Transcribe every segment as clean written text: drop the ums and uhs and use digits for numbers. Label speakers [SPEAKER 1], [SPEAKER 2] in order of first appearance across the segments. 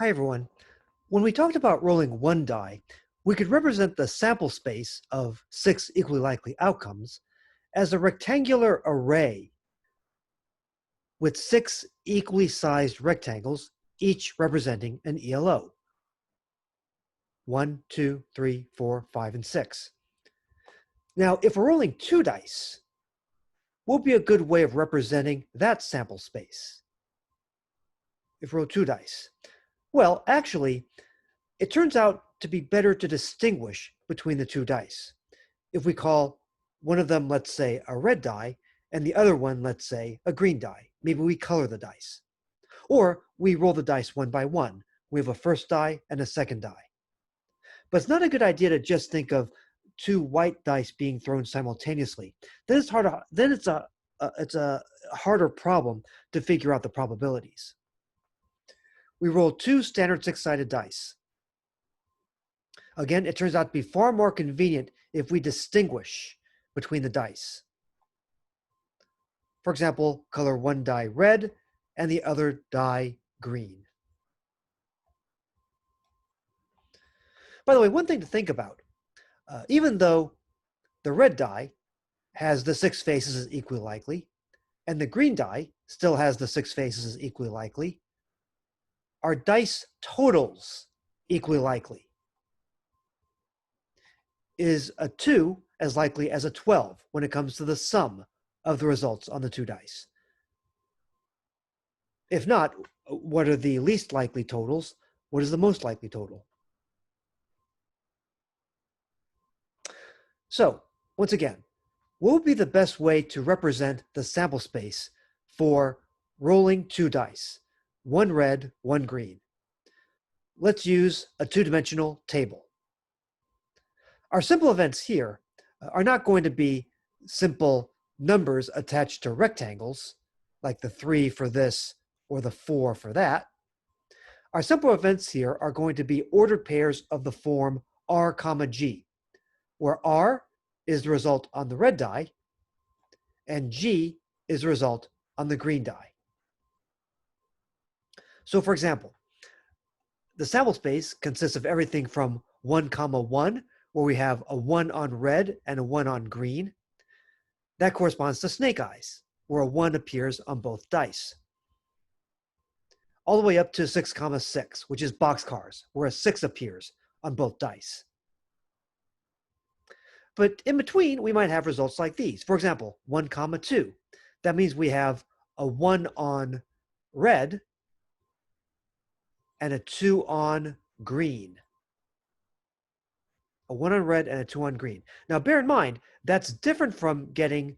[SPEAKER 1] Hi, everyone. When we talked about rolling one die, we could represent the sample space of six equally likely outcomes as a rectangular array with six equally sized rectangles, each representing an ELO. 1, 2, 3, 4, 5, and 6. Now, if we're rolling two dice, what would be a good way of representing that sample space? If we roll two dice. Well, actually, it turns out to be better to distinguish between the two dice. If we call one of them, let's say, a red die, and the other one, let's say, a green die, maybe we color the dice. Or we roll the dice one by one. We have a first die and a second die. But it's not a good idea to just think of two white dice being thrown simultaneously. Then it's harder. Then it's a harder problem to figure out the probabilities. We roll two standard six-sided dice. Again, it turns out to be far more convenient if we distinguish between the dice. For example, color one die red and the other die green. By the way, one thing to think about, even though the red die has the six faces as equally likely, and the green die still has the six faces as equally likely, are dice totals equally likely? Is a 2 as likely as a 12 when it comes to the sum of the results on the two dice? If not, what are the least likely totals? What is the most likely total? So, once again, what would be the best way to represent the sample space for rolling two dice? One red, one green. Let's use a two-dimensional table. Our simple events here are not going to be simple numbers attached to rectangles, like the 3 for this or the 4 for that. Our simple events here are going to be ordered pairs of the form R comma G, where R is the result on the red die, and G is the result on the green die. So for example, the sample space consists of everything from 1 comma 1, where we have a 1 on red and a 1 on green. That corresponds to snake eyes, where a 1 appears on both dice. All the way up to 6 comma 6, which is boxcars, where a 6 appears on both dice. But in between, we might have results like these. For example, 1 comma 2. That means we have a 1 on red and a 2 on green. A 1 on red and a 2 on green. Now bear in mind, that's different from getting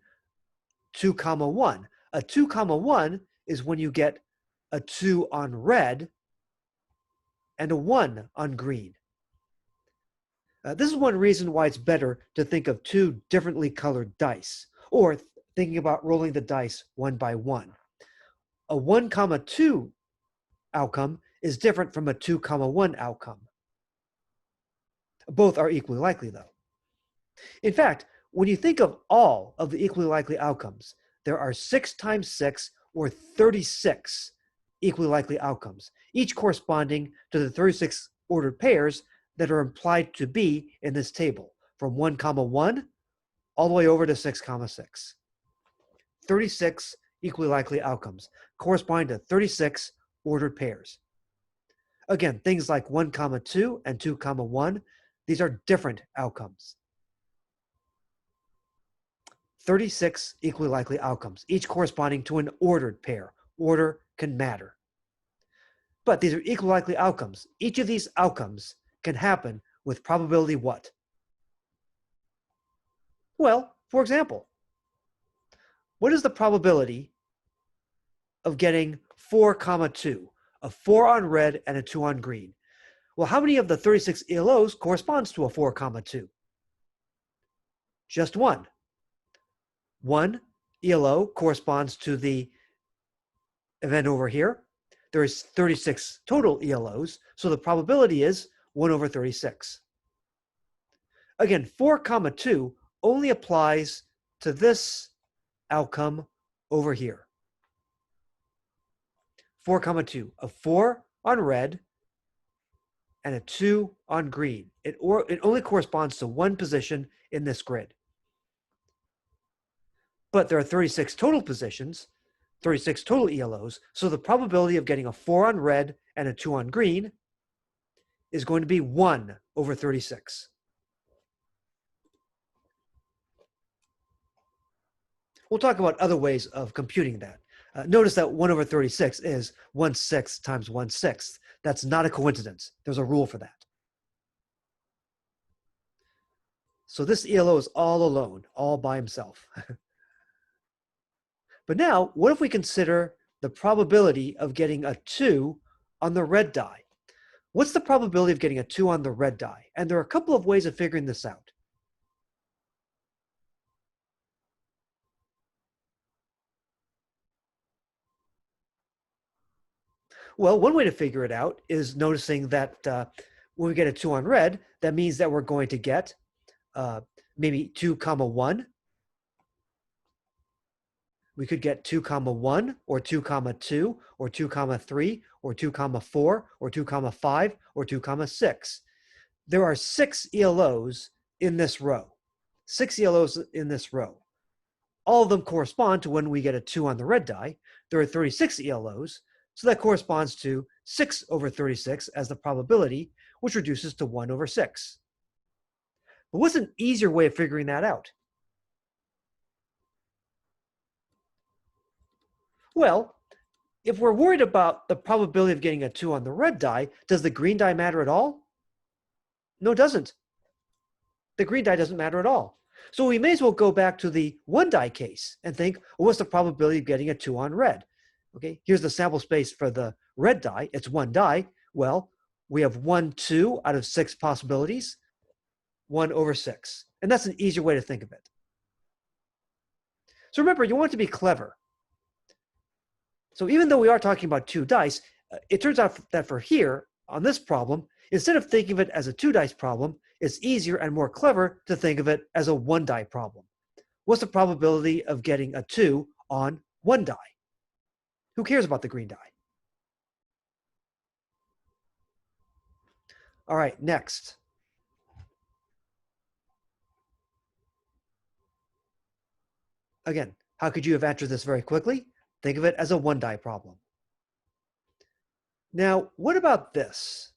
[SPEAKER 1] 2 comma 1. A 2 comma 1 is when you get a 2 on red and a 1 on green. This is one reason why it's better to think of two differently colored dice, or thinking about rolling the dice one by one. A 1 comma 2 outcome is different from a 2 comma 1 outcome. Both are equally likely though. In fact, when you think of all of the equally likely outcomes, there are 6 times 6 or 36 equally likely outcomes, each corresponding to the 36 ordered pairs that are implied to be in this table, from 1 comma 1 all the way over to 6 comma 6. 36 equally likely outcomes corresponding to 36 ordered pairs. Again, things like 1 comma 2 and 2 comma 1, these are different outcomes. 36 equally likely outcomes, each corresponding to an ordered pair. Order can matter. But these are equally likely outcomes. Each of these outcomes can happen with probability what? Well, for example, what is the probability of getting 4 comma 2, a 4 on red and a 2 on green? Well, how many of the 36 ELOs corresponds to a 4 comma 2? Just one. One ELO corresponds to the event over here. There is 36 total ELOs, so the probability is 1 over 36. Again, 4 comma 2 only applies to this outcome over here. 4 comma 2, a 4 on red and a 2 on green. It only corresponds to one position in this grid. But there are 36 total positions, 36 total ELOs, so the probability of getting a 4 on red and a 2 on green is going to be 1 over 36. We'll talk about other ways of computing that. Notice that 1 over 36 is 1/6 times 1/6. That's not a coincidence. There's a rule for that. So this ELO is all alone, all by himself. But now, what if we consider the probability of getting a 2 on the red die? What's the probability of getting a 2 on the red die? And there are a couple of ways of figuring this out. Well, one way to figure it out is noticing that when we get a 2 on red, that means that we're going to get maybe 2 comma 1. We could get 2 comma 1 or 2 comma 2 or 2 comma 3 or 2 comma 4 or 2 comma 5 or 2 comma 6. There are 6 ELOs in this row. 6 ELOs in this row. All of them correspond to when we get a 2 on the red die. There are 36 ELOs, so that corresponds to 6 over 36 as the probability, which reduces to 1 over 6. But what's an easier way of figuring that out? Well, if we're worried about the probability of getting a 2 on the red die, does the green die matter at all? No, it doesn't. The green die doesn't matter at all. So we may as well go back to the 1 die case and think, well, what's the probability of getting a 2 on red? Okay, here's the sample space for the red die. It's 1 die. Well, we have 1, 2 out of 6 possibilities, 1 over 6. And that's an easier way to think of it. So remember, you want it to be clever. So even though we are talking about 2 dice, it turns out that for here, on this problem, instead of thinking of it as a 2 dice problem, it's easier and more clever to think of it as a 1 die problem. What's the probability of getting a 2 on 1 die? Who cares about the green die? All right, next. Again, how could you have answered this very quickly? Think of it as a 1 die problem. Now, what about this?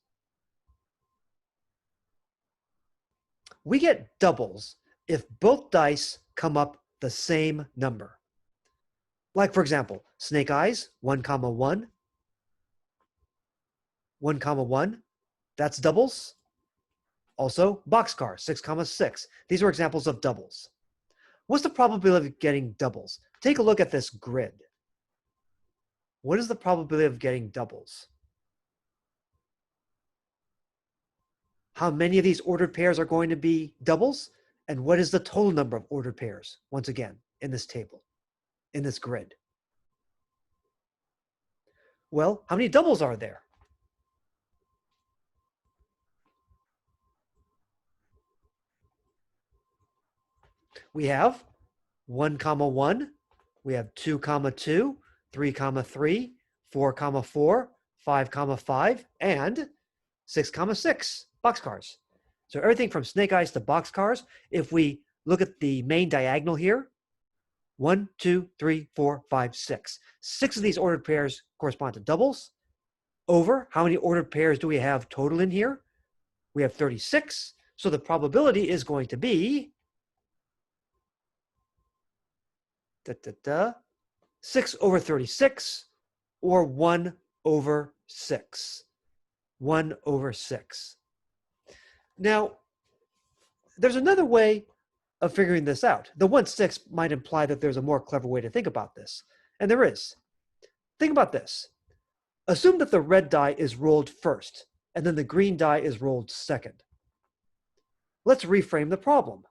[SPEAKER 1] We get doubles if both dice come up the same number. Like, for example, snake eyes, 1 comma 1, 1 comma 1, that's doubles. Also, boxcar, 6 comma 6. These are examples of doubles. What's the probability of getting doubles? Take a look at this grid. What is the probability of getting doubles? How many of these ordered pairs are going to be doubles? And what is the total number of ordered pairs, once again, in this table, in this grid? Well, how many doubles are there? We have 1 comma 1, we have 2 comma 2, 3 comma 3, 4 comma 4, 5 comma 5, and 6 comma 6 boxcars. So everything from snake eyes to boxcars, if we look at the main diagonal here, 1, 2, 3, 4, 5, 6. 6 of these ordered pairs correspond to doubles. Over, how many ordered pairs do we have total in here? We have 36. So the probability is going to be 6 over 36, or 1 over 6. 1 over 6. Now, there's another way of figuring this out. The 1/6 might imply that there's a more clever way to think about this. And there is. Think about this. Assume that the red die is rolled first, and then the green die is rolled second. Let's reframe the problem.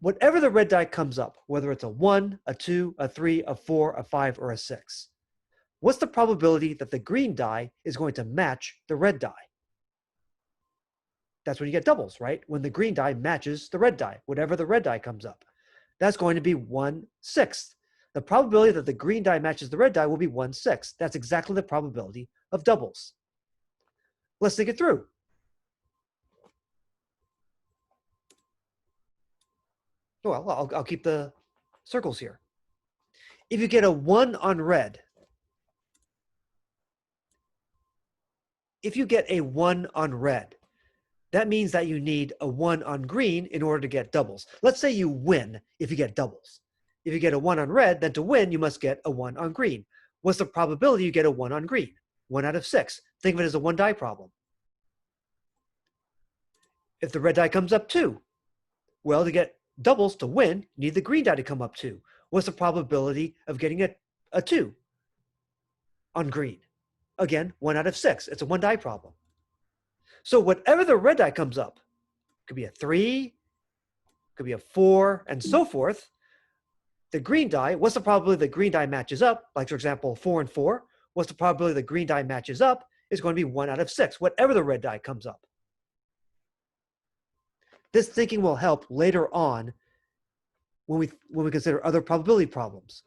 [SPEAKER 1] Whatever the red die comes up, whether it's a 1, a 2, a 3, a 4, a 5, or a 6, what's the probability that the green die is going to match the red die? That's when you get doubles, right? When the green die matches the red die, whatever the red die comes up. That's going to be 1/6. The probability that the green die matches the red die will be 1/6. That's exactly the probability of doubles. Let's think it through. Well, I'll keep the circles here. If you get a 1 on red, that means that you need a 1 on green in order to get doubles. Let's say you win if you get doubles. If you get a 1 on red, then to win, you must get a 1 on green. What's the probability you get a 1 on green? 1 out of 6. Think of it as a 1-die problem. If the red die comes up 2, well, to get doubles to win, you need the green die to come up 2. What's the probability of getting a 2 on green? Again, 1 out of 6. It's a 1-die problem. So whatever the red die comes up, could be a 3, could be a 4, and so forth. The green die, what's the probability the green die matches up? Like, for example, 4 and 4. What's the probability the green die matches up? Is going to be 1 out of 6, whatever the red die comes up. This thinking will help later on when we consider other probability problems.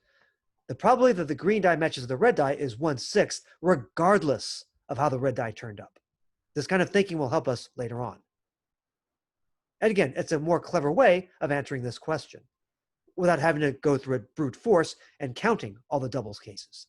[SPEAKER 1] The probability that the green die matches the red die is 1/6, regardless of how the red die turned up. This kind of thinking will help us later on. And again, it's a more clever way of answering this question without having to go through a brute force and counting all the doubles cases.